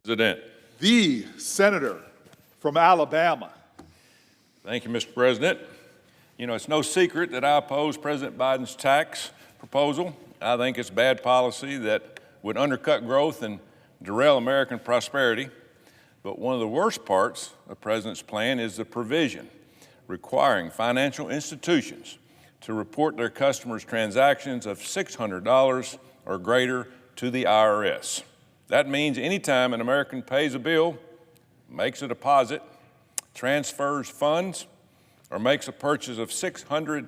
President. The senator from Alabama. Thank you, Mr. President. You know, it's no secret that I oppose President Biden's tax proposal. I think it's bad policy that would undercut growth and derail American prosperity. But one of the worst parts of the President's plan is the provision requiring financial institutions to report their customers' transactions of $600 or greater to the IRS. That means anytime an American pays a bill, makes a deposit, transfers funds, or makes a purchase of $600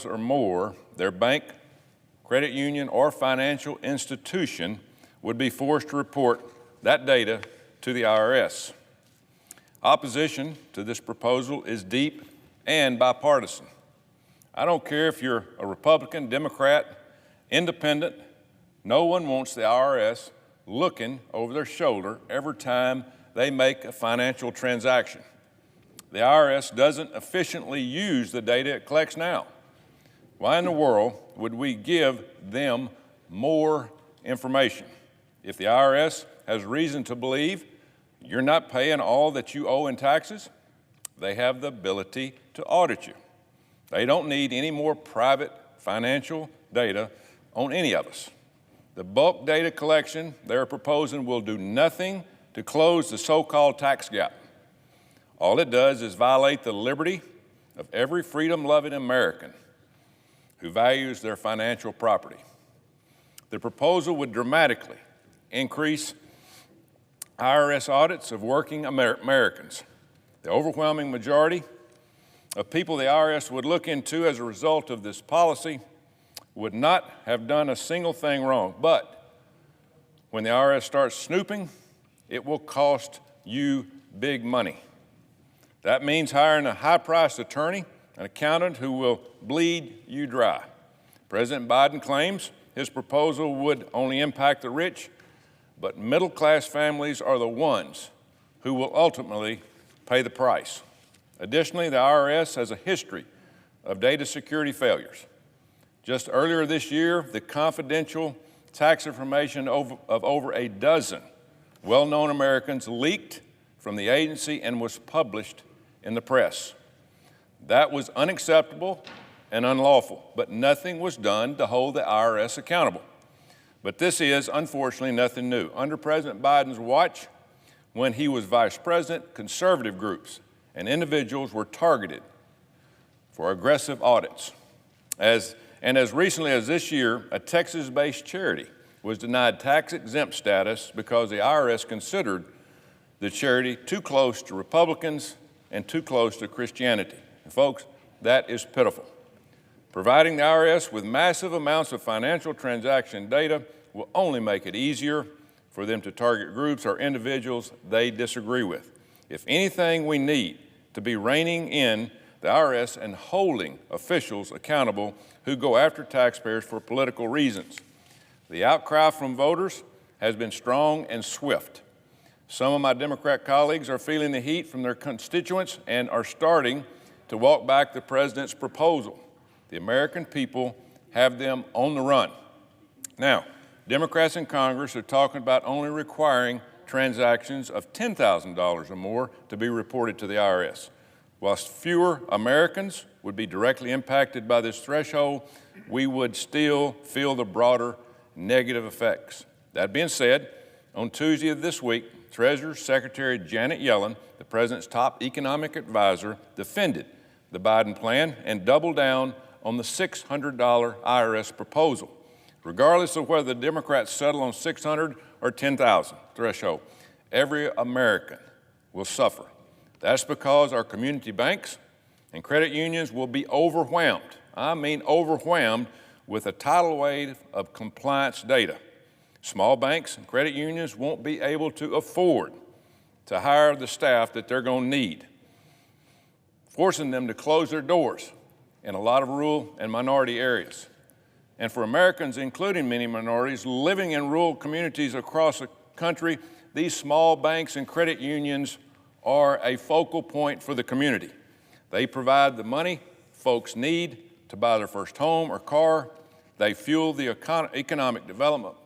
or more, their bank, credit union, or financial institution would be forced to report that data to the IRS. Opposition to this proposal is deep and bipartisan. I don't care if you're a Republican, Democrat, Independent, no one wants the IRS looking over their shoulder every time they make a financial transaction. The IRS doesn't efficiently use the data it collects now. Why in the world would we give them more information? If the IRS has reason to believe you're not paying all that you owe in taxes, they have the ability to audit you. They don't need any more private financial data on any of us. The bulk data collection they're proposing will do nothing to close the so-called tax gap. All it does is violate the liberty of every freedom-loving American who values their financial property. The proposal would dramatically increase IRS audits of working Americans. The overwhelming majority of people the IRS would look into as a result of this policy would not have done a single thing wrong. But when the IRS starts snooping, it will cost you big money. That means hiring a high-priced attorney, an accountant who will bleed you dry. President Biden claims his proposal would only impact the rich, but middle-class families are the ones who will ultimately pay the price. Additionally, the IRS has a history of data security failures. Just earlier this year, the confidential tax information of over a dozen well-known Americans leaked from the agency and was published in the press. That was unacceptable and unlawful, but nothing was done to hold the IRS accountable. But this is, unfortunately, nothing new. Under President Biden's watch, when he was vice president, conservative groups and individuals were targeted for aggressive audits. As recently as this year, a Texas-based charity was denied tax-exempt status because the IRS considered the charity too close to Republicans and too close to Christianity. And folks, that is pitiful. Providing the IRS with massive amounts of financial transaction data will only make it easier for them to target groups or individuals they disagree with. If anything, we need to be reining in the IRS and holding officials accountable who go after taxpayers for political reasons. The outcry from voters has been strong and swift. Some of my Democrat colleagues are feeling the heat from their constituents and are starting to walk back the president's proposal. The American people have them on the run. Now, Democrats in Congress are talking about only requiring transactions of $10,000 or more to be reported to the IRS. Whilst fewer Americans would be directly impacted by this threshold, we would still feel the broader negative effects. That being said, on Tuesday of this week, Treasury Secretary Janet Yellen, the president's top economic advisor, defended the Biden plan and doubled down on the $600 IRS proposal. Regardless of whether the Democrats settle on $600 or $10,000 threshold, every American will suffer. That's because our community banks and credit unions will be overwhelmed. I mean overwhelmed with a tidal wave of compliance data. Small banks and credit unions won't be able to afford to hire the staff that they're going to need, forcing them to close their doors in a lot of rural and minority areas. And for Americans, including many minorities, living in rural communities across the country, these small banks and credit unions are a focal point for the community. They provide the money folks need to buy their first home or car. They fuel the economic development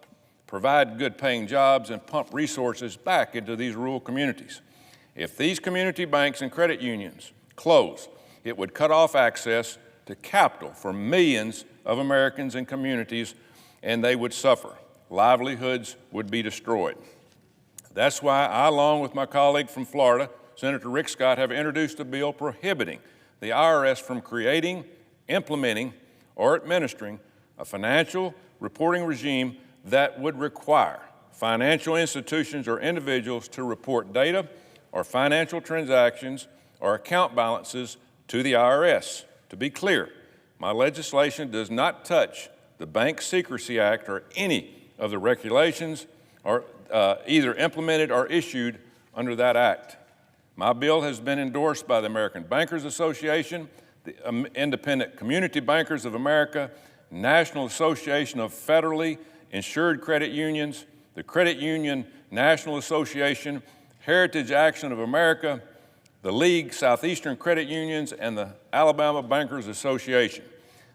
provide good-paying jobs, and pump resources back into these rural communities. If these community banks and credit unions close, it would cut off access to capital for millions of Americans and communities, and they would suffer. Livelihoods would be destroyed. That's why I, along with my colleague from Florida, Senator Rick Scott, have introduced a bill prohibiting the IRS from creating, implementing, or administering a financial reporting regime that would require financial institutions or individuals to report data or financial transactions or account balances to the IRS. To be clear, my legislation does not touch the Bank Secrecy Act or any of the regulations or either implemented or issued under that act. My bill has been endorsed by the American Bankers Association, the Independent Community Bankers of America, National Association of Federally Insured Credit Unions, the Credit Union National Association, Heritage Action of America, the League Southeastern Credit Unions, and the Alabama Bankers Association.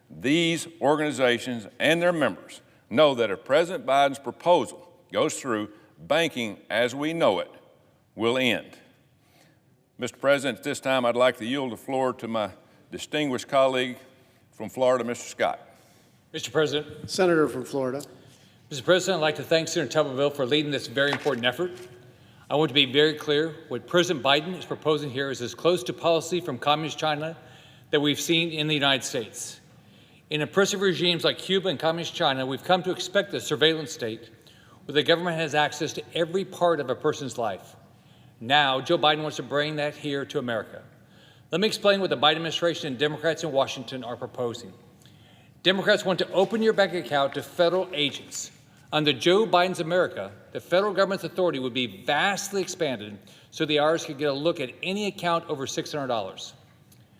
These organizations and their members know that if President Biden's proposal goes through, banking as we know it will end. Mr. President, at this time, I'd like to yield the floor to my distinguished colleague from Florida, Mr. Scott. Mr. President. Senator from Florida. Mr. President, I'd like to thank Senator Tuberville for leading this very important effort. I want to be very clear. What President Biden is proposing here is as close to policy from Communist China that we've seen in the United States. In oppressive regimes like Cuba and Communist China, we've come to expect a surveillance state where the government has access to every part of a person's life. Now, Joe Biden wants to bring that here to America. Let me explain what the Biden administration and Democrats in Washington are proposing. Democrats want to open your bank account to federal agents. Under Joe Biden's America, the federal government's authority would be vastly expanded so the IRS could get a look at any account over $600.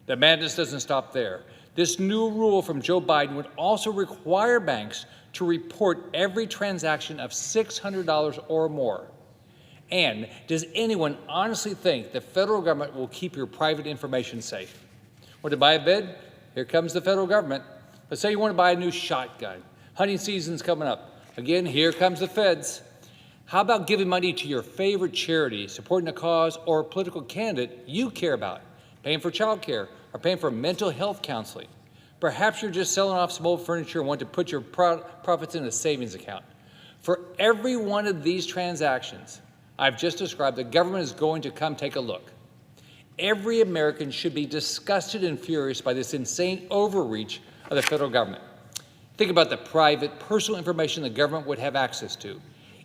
The madness doesn't stop there. This new rule from Joe Biden would also require banks to report every transaction of $600 or more. And does anyone honestly think the federal government will keep your private information safe? Want to buy a bed? Here comes the federal government. Let's say you want to buy a new shotgun. Hunting season's coming up. Again, here comes the feds. How about giving money to your favorite charity, supporting a cause or a political candidate you care about, paying for child care, or paying for mental health counseling? Perhaps you're just selling off some old furniture and want to put your profits in a savings account. For every one of these transactions I've just described, the government is going to come take a look. Every American should be disgusted and furious by this insane overreach of the federal government. Think about the private, personal information the government would have access to.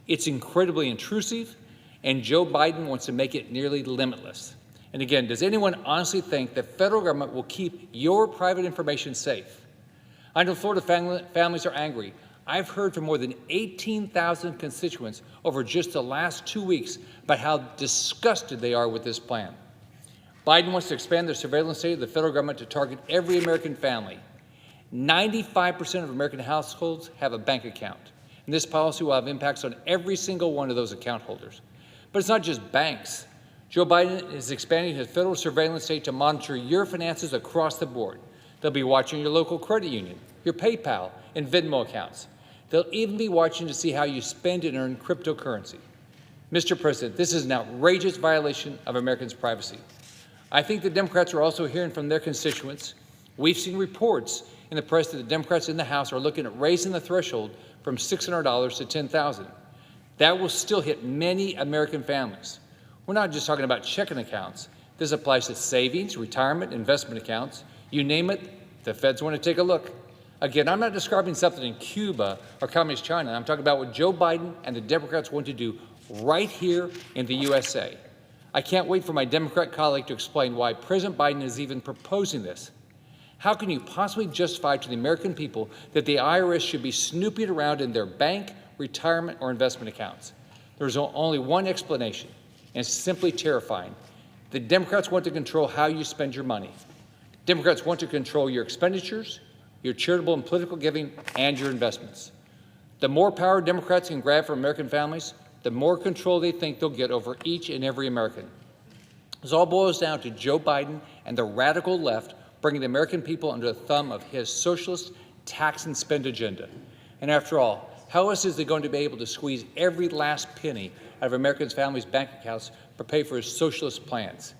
It's incredibly intrusive, and Joe Biden wants to make it nearly limitless. And again, does anyone honestly think the federal government will keep your private information safe? I know Florida families are angry. I've heard from more than 18,000 constituents over just the last 2 weeks about how disgusted they are with this plan. Biden wants to expand the surveillance state of the federal government to target every American family. 95% of American households have a bank account, and this policy will have impacts on every single one of those account holders. But it's not just banks. Joe Biden is expanding his federal surveillance state to monitor your finances across the board. They'll be watching your local credit union, your PayPal and Venmo accounts. They'll even be watching to see how you spend and earn cryptocurrency. Mr. President, this is an outrageous violation of Americans' privacy. I think the Democrats are also hearing from their constituents. We've seen reports in the press that the Democrats in the House are looking at raising the threshold from $600 to $10,000. That will still hit many American families. We're not just talking about checking accounts. This applies to savings, retirement, investment accounts. You name it, the feds want to take a look. Again, I'm not describing something in Cuba or Communist China. I'm talking about what Joe Biden and the Democrats want to do right here in the USA. I can't wait for my Democrat colleague to explain why President Biden is even proposing this. How can you possibly justify to the American people that the IRS should be snooping around in their bank, retirement, or investment accounts? There's only one explanation, and it's simply terrifying. The Democrats want to control how you spend your money. Democrats want to control your expenditures, your charitable and political giving, and your investments. The more power Democrats can grab from American families, the more control they think they'll get over each and every American. This all boils down to Joe Biden and the radical left bringing the American people under the thumb of his socialist tax and spend agenda. And after all, How else is it going to be able to squeeze every last penny out of Americans' families' bank accounts to pay for its socialist plans?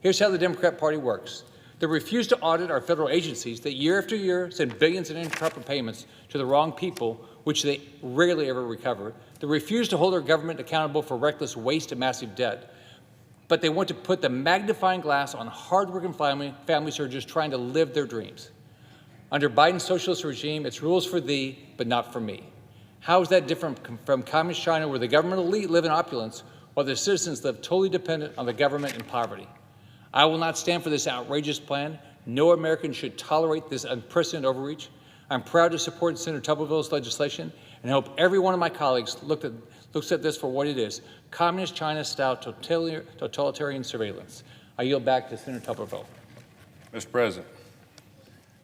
Here's how the Democrat Party works. They refuse to audit our federal agencies that year after year send billions in improper payments to the wrong people, which they rarely ever recover. They refuse to hold our government accountable for reckless waste and massive debt. But they want to put the magnifying glass on hardworking families who are just trying to live their dreams. Under Biden's socialist regime, it's rules for thee, but not for me. How is that different from communist China, where the government elite live in opulence while their citizens live totally dependent on the government in poverty? I will not stand for this outrageous plan. No American should tolerate this unprecedented overreach. I'm proud to support Senator Tuberville's legislation, and I hope every one of my colleagues looks at this for what it is: communist China-style totalitarian surveillance. I yield back to Senator Tuberville. Mr. President,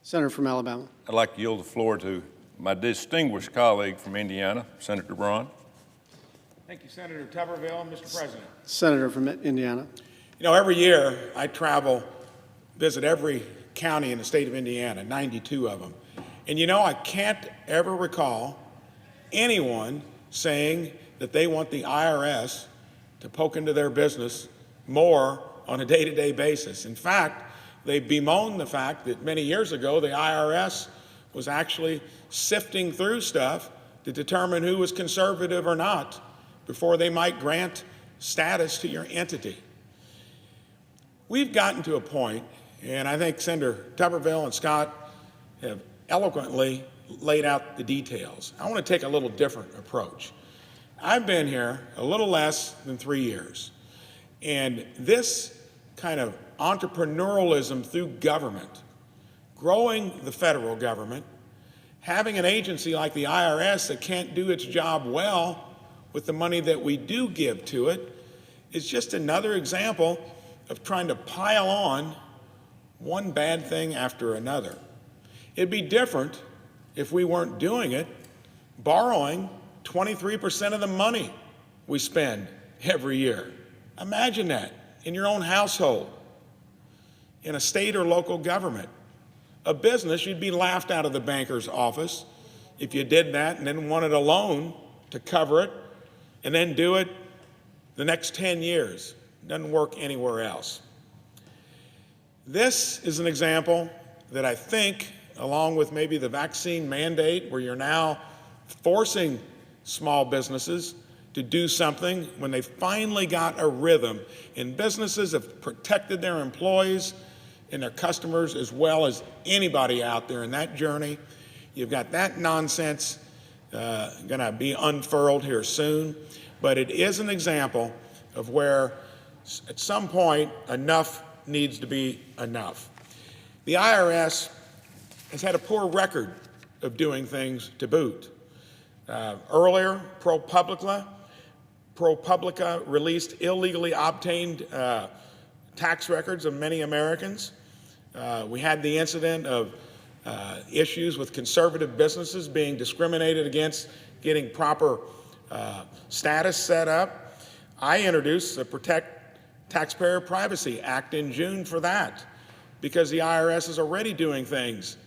Senator from Alabama. I'd like to yield the floor to my distinguished colleague from Indiana, Senator Braun. Thank you, Senator Tuberville. Mr. President. Senator from Indiana. You know, every year I travel, visit every county in the state of Indiana, 92 of them. And you know, I can't ever recall anyone saying that they want the IRS to poke into their business more on a day-to-day basis. In fact, they bemoan the fact that many years ago the IRS was actually sifting through stuff to determine who was conservative or not before they might grant status to your entity. We've gotten to a point, and I think Senator Tuberville and Scott have eloquently laid out the details. I want to take a little different approach. I've been here a little less than 3 years, and this kind of entrepreneurialism through government, growing the federal government, having an agency like the IRS that can't do its job well with the money that we do give to it, is just another example of trying to pile on one bad thing after another. It'd be different if we weren't doing it, borrowing 23% of the money we spend every year. Imagine that in your own household, in a state or local government. A business, you'd be laughed out of the banker's office if you did that and then wanted a loan to cover it and then do it the next 10 years. Doesn't work anywhere else. This is an example that I think, along with maybe the vaccine mandate, where you're now forcing small businesses to do something when they finally got a rhythm, and businesses have protected their employees and their customers as well as anybody out there in that journey. You've got that nonsense going to be unfurled here soon, but it is an example of where at some point enough needs to be enough. The IRS has had a poor record of doing things to boot. Earlier, ProPublica released illegally obtained tax records of many Americans. We had the incident of issues with conservative businesses being discriminated against, getting proper status set up. I introduced the Protect Taxpayer Privacy Act in June for that, because the IRS is already doing things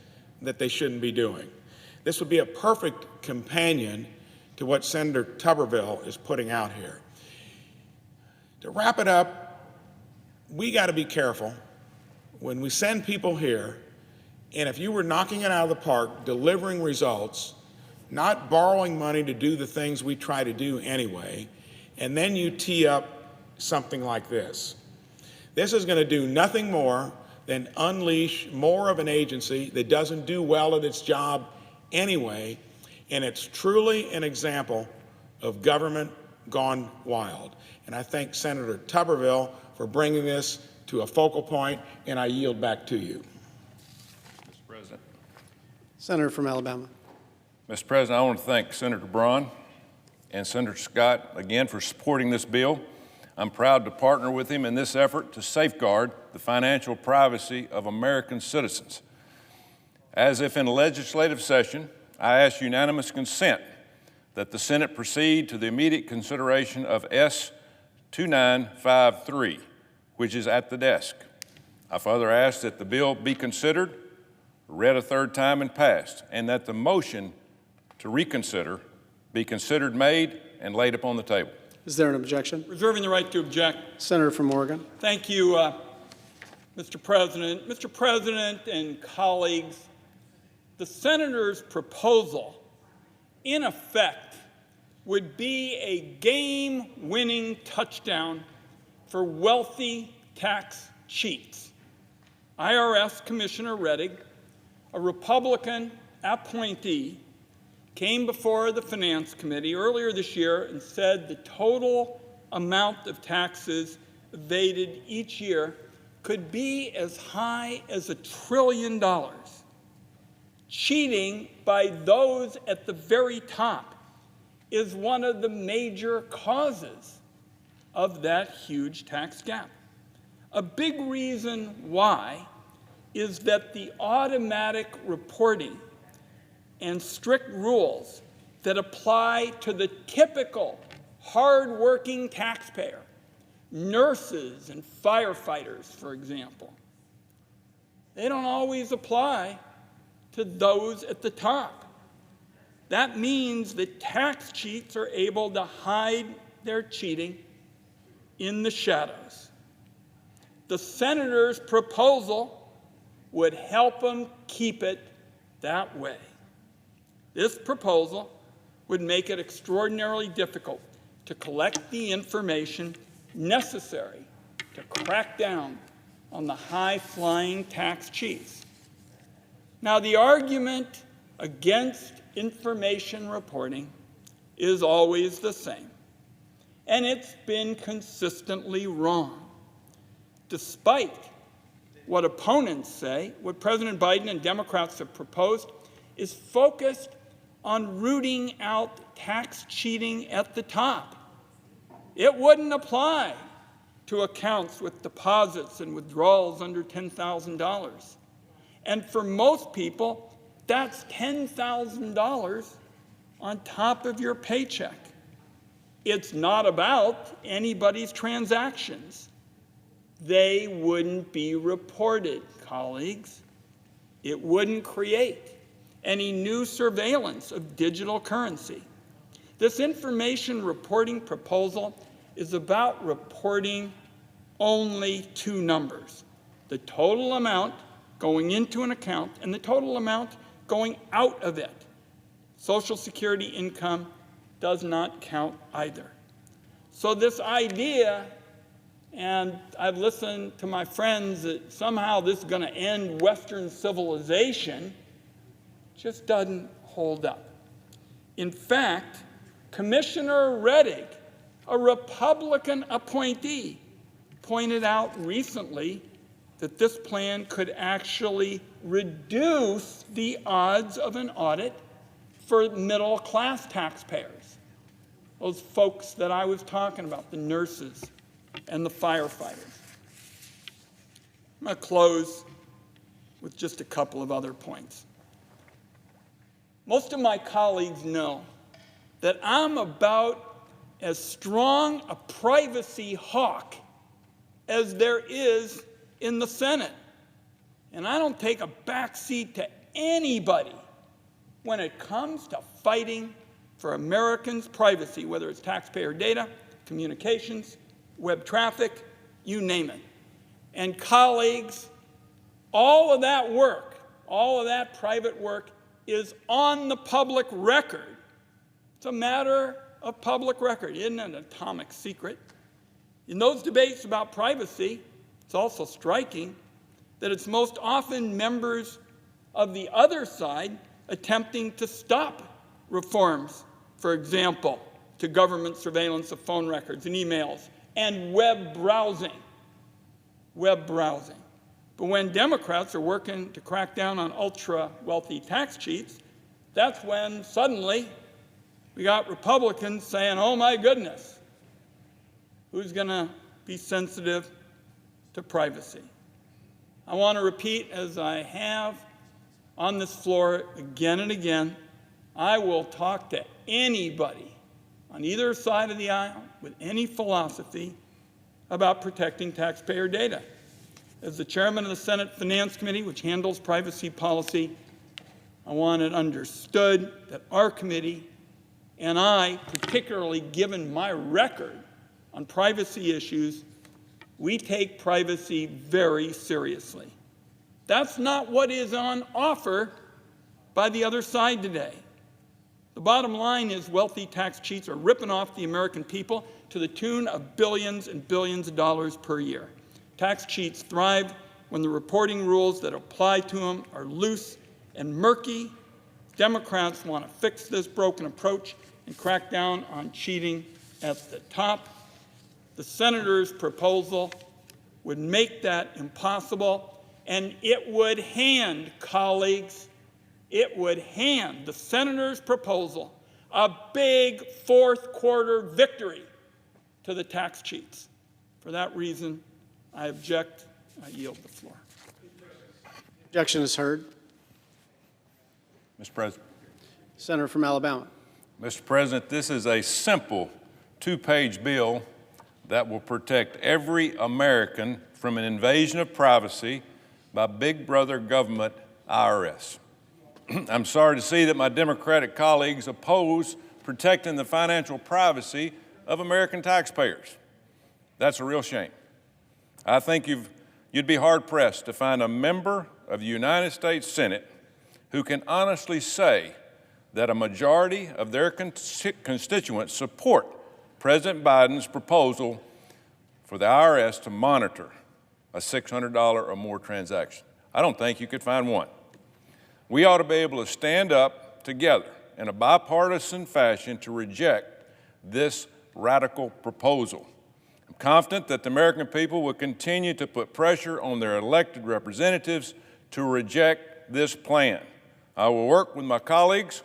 that they shouldn't be doing. This would be a perfect companion to what Senator Tuberville is putting out here. To wrap it up, we got to be careful when we send people here, and if you were knocking it out of the park, delivering results, not borrowing money to do the things we try to do anyway, and then you tee up something like this. This is going to do nothing more than unleash more of an agency that doesn't do well at its job anyway, and it's truly an example of government gone wild. And I thank Senator Tuberville for bringing this to a focal point, and I yield back to you. Mr. President. Senator from Alabama. Mr. President, I want to thank Senator Braun and Senator Scott again for supporting this bill. I'm proud to partner with him in this effort to safeguard the financial privacy of American citizens. As if in a legislative session, I ask unanimous consent that the Senate proceed to the immediate consideration of S. 2953, which is at the desk. I further ask that the bill be considered, read a third time and passed, and that the motion to reconsider be considered made and laid upon the table. Is there an objection? Reserving the right to object. Senator from Oregon. Thank you, Mr. President. Mr. President and colleagues, the senator's proposal, in effect, would be a game-winning touchdown for wealthy tax cheats. IRS Commissioner Rettig, a Republican appointee, came before the Finance Committee earlier this year and said the total amount of taxes evaded each year could be as high as $1 trillion. Cheating by those at the very top is one of the major causes of that huge tax gap. A big reason why is that the automatic reporting and strict rules that apply to the typical hard-working taxpayer, nurses and firefighters, for example, they don't always apply to those at the top. That means that tax cheats are able to hide their cheating in the shadows. The senator's proposal would help them keep it that way. This proposal would make it extraordinarily difficult to collect the information necessary to crack down on the high-flying tax cheats. Now, the argument against information reporting is always the same, and it's been consistently wrong. Despite what opponents say, what President Biden and Democrats have proposed is focused on rooting out tax cheating at the top. It wouldn't apply to accounts with deposits and withdrawals under $10,000. And for most people, that's $10,000 on top of your paycheck. It's not about anybody's transactions. They wouldn't be reported, colleagues. It wouldn't create any new surveillance of digital currency. This information reporting proposal is about reporting only two numbers: the total amount going into an account and the total amount going out of it. Social Security income does not count either. So this idea, and I've listened to my friends that somehow this is going to end Western civilization, just doesn't hold up. In fact, Commissioner Rettig, a Republican appointee, pointed out recently that this plan could actually reduce the odds of an audit for middle-class taxpayers, those folks that I was talking about, the nurses and the firefighters. I'm going to close with just a couple of other points. Most of my colleagues know that I'm about as strong a privacy hawk as there is in the Senate. And I don't take a backseat to anybody when it comes to fighting for Americans' privacy, whether it's taxpayer data, communications, web traffic, you name it. And colleagues, all of that work, all of that private work is on the public record. It's a matter of public record. It isn't an atomic secret. In those debates about privacy, it's also striking that it's most often members of the other side attempting to stop reforms, for example, to government surveillance of phone records and emails and web browsing. But when Democrats are working to crack down on ultra-wealthy tax cheats, that's when suddenly we got Republicans saying, oh my goodness, who's going to be sensitive to privacy? I want to repeat, as I have on this floor again and again, I will talk to anybody on either side of the aisle with any philosophy about protecting taxpayer data. As the chairman of the Senate Finance Committee, which handles privacy policy, I want it understood that our committee And I, particularly given my record on privacy issues, we take privacy very seriously. That's not what is on offer by the other side today. The bottom line is wealthy tax cheats are ripping off the American people to the tune of billions and billions of dollars per year. Tax cheats thrive when the reporting rules that apply to them are loose and murky. Democrats want to fix this broken approach and crack down on cheating at the top. The senator's proposal would make that impossible, and it would hand, colleagues, it would hand the senator's proposal a big fourth quarter victory to the tax cheats. For that reason, I object. I yield the floor. Objection is heard. Mr. President. Senator from Alabama. Mr. President, this is a simple two-page bill that will protect every American from an invasion of privacy by Big Brother government IRS. I'm sorry to see that my Democratic colleagues oppose protecting the financial privacy of American taxpayers. That's a real shame. I think you'd be hard-pressed to find a member of the United States Senate who can honestly say that a majority of their constituents support President Biden's proposal for the IRS to monitor a $600 or more transaction. I don't think you could find one. We ought to be able to stand up together in a bipartisan fashion to reject this radical proposal. I'm confident that the American people will continue to put pressure on their elected representatives to reject this plan. I will work with my colleagues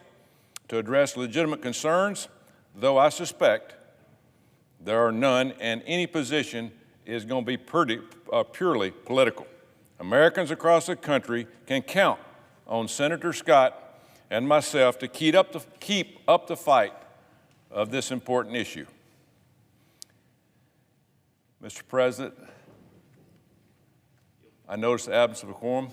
to address legitimate concerns, though I suspect there are none, and any position is going to be purely political. Americans across the country can count on Senator Scott and myself to keep up the fight of this important issue. Mr. President, I notice the absence of a quorum.